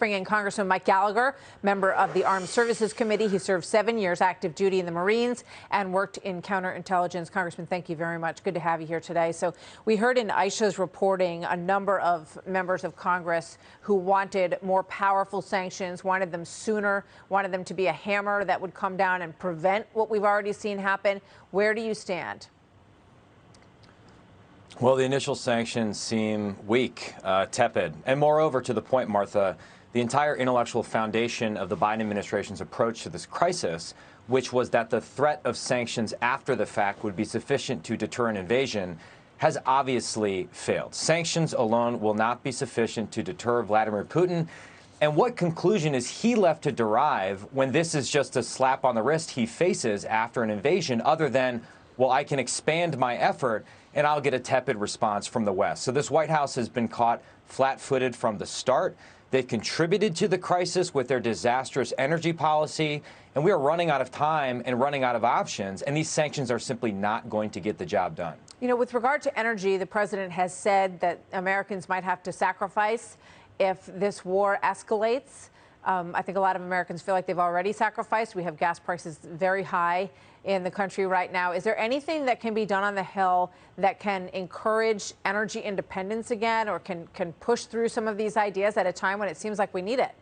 Bring in Congressman Mike Gallagher, member of the Armed Services Committee. He served 7 years active duty in the Marines and worked in counterintelligence. Congressman, thank you very much. Good to have you here today. So we heard in Aisha's reporting a number of members of Congress who wanted more powerful sanctions, wanted them sooner, wanted them to be a hammer that would come down and prevent what we've already seen happen. Where do you stand? Well, the initial sanctions seem weak, tepid, and moreover, to the point, Martha, the entire intellectual foundation of the Biden administration's approach to this crisis, which was that the threat of sanctions after the fact would be sufficient to deter an invasion, has obviously failed. Sanctions alone will not be sufficient to deter Vladimir Putin. And what conclusion is he left to derive when this is just a slap on the wrist he faces after an invasion, other than, well, I can expand my effort and I'll get a tepid response from the West? So this White House has been caught flat-footed from the start. They've contributed to the crisis with their disastrous energy policy, and we are running out of time and running out of options, and these sanctions are simply not going to get the job done. You know, with regard to energy, the president has said that Americans might have to sacrifice if this war escalates. I think a lot of Americans feel like they've already sacrificed. We have gas prices very high in the country right now. Is there anything that can be done on the Hill that can encourage energy independence again, or can push through some of these ideas at a time when it seems like we need it?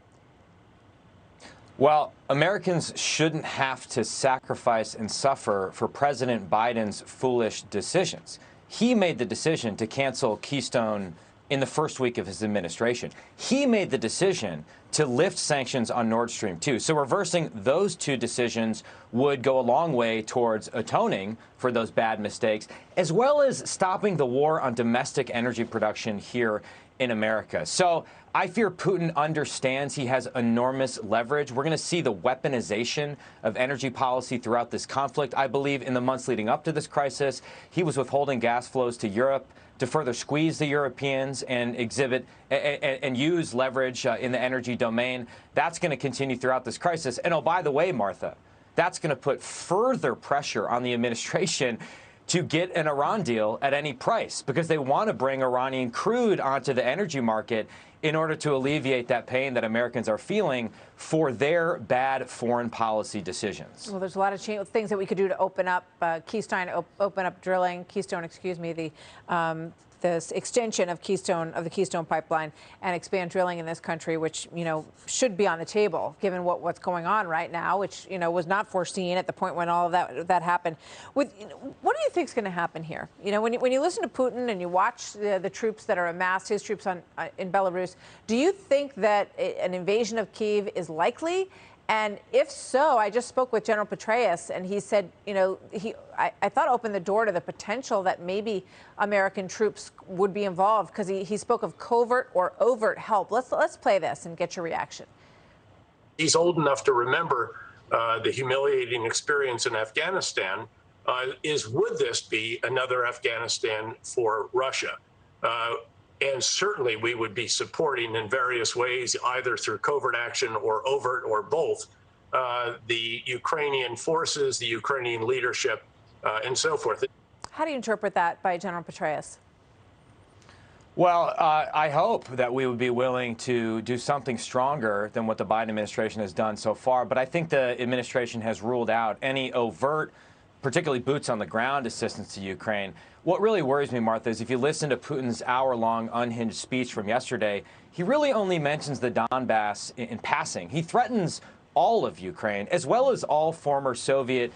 Well, Americans shouldn't have to sacrifice and suffer for President Biden's foolish decisions. He made the decision to cancel Keystone in the first week of his administration. He made the decision to lift sanctions on Nord Stream 2. So reversing those two decisions would go a long way towards atoning for those bad mistakes, as well as stopping the war on domestic energy production here in America. So I fear Putin understands he has enormous leverage. We're going to see the weaponization of energy policy throughout this conflict. I believe in the months leading up to this crisis, he was withholding gas flows to Europe to further squeeze the Europeans and exhibit and use leverage in the energy domain. That's going to continue throughout this crisis. And oh, by the way, Martha, that's going to put further pressure on the administration to get an Iran deal at any price, because they want to bring Iranian crude onto the energy market in order to alleviate that pain that Americans are feeling for their bad foreign policy decisions. Well, there's a lot of things that we could do to open up open up drilling, this extension of the Keystone pipeline, and expand drilling in this country, which, you know, should be on the table given what's going on right now, which, you know, was not foreseen at the point when all of that happened. What do you think is going to happen here? You know, when you listen to Putin and you watch the troops that are amassed, his troops in Belarus, do you think that an invasion of Kyiv is likely? And if so, I just spoke with General Petraeus, and he said, you know, I thought opened the door to the potential that maybe American troops would be involved, because he spoke of covert or overt help. Let's play this and get your reaction. He's old enough to remember the humiliating experience in Afghanistan. Would this be another Afghanistan for Russia? And certainly we would be supporting in various ways, either through covert action or overt or both, the Ukrainian forces, the Ukrainian leadership, and so forth. How do you interpret that by General Petraeus? Well, I hope that we would be willing to do something stronger than what the Biden administration has done so far. But I think the administration has ruled out any overt, particularly boots on the ground assistance to Ukraine. What really worries me, Martha, is if you listen to Putin's hour-long unhinged speech from yesterday, he really only mentions the Donbass in passing. He threatens all of Ukraine, as well as all former Soviet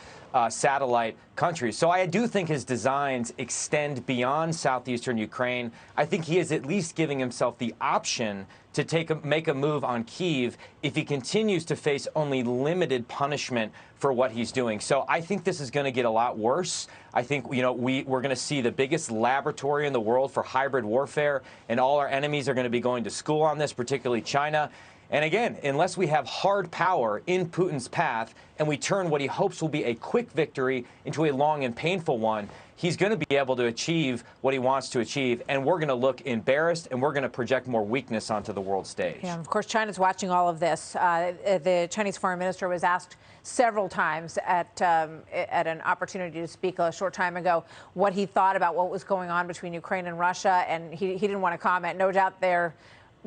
satellite countries. So I do think his designs extend beyond southeastern Ukraine. I think he is at least giving himself the option to make a move on Kyiv if he continues to face only limited punishment for what he's doing. So I think this is going to get a lot worse. I think, you know, we're going to see the biggest laboratory in the world for hybrid warfare, and all our enemies are going to be going to school on this, particularly China. And again, unless we have hard power in Putin's path and we turn what he hopes will be a quick victory into a long and painful one, he's going to be able to achieve what he wants to achieve. And we're going to look embarrassed, and we're going to project more weakness onto the world stage. Yeah, of course, China's watching all of this. The Chinese foreign minister was asked several times at an opportunity to speak a short time ago what he thought about what was going on between Ukraine and Russia, and he didn't want to comment. No doubt they're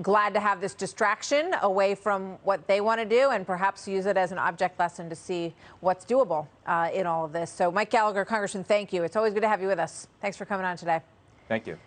glad to have this distraction away from what they want to do and perhaps use it as an object lesson to see what's doable in all of this. So Mike Gallagher, Congressman, thank you. It's always good to have you with us. Thanks for coming on today. Thank you.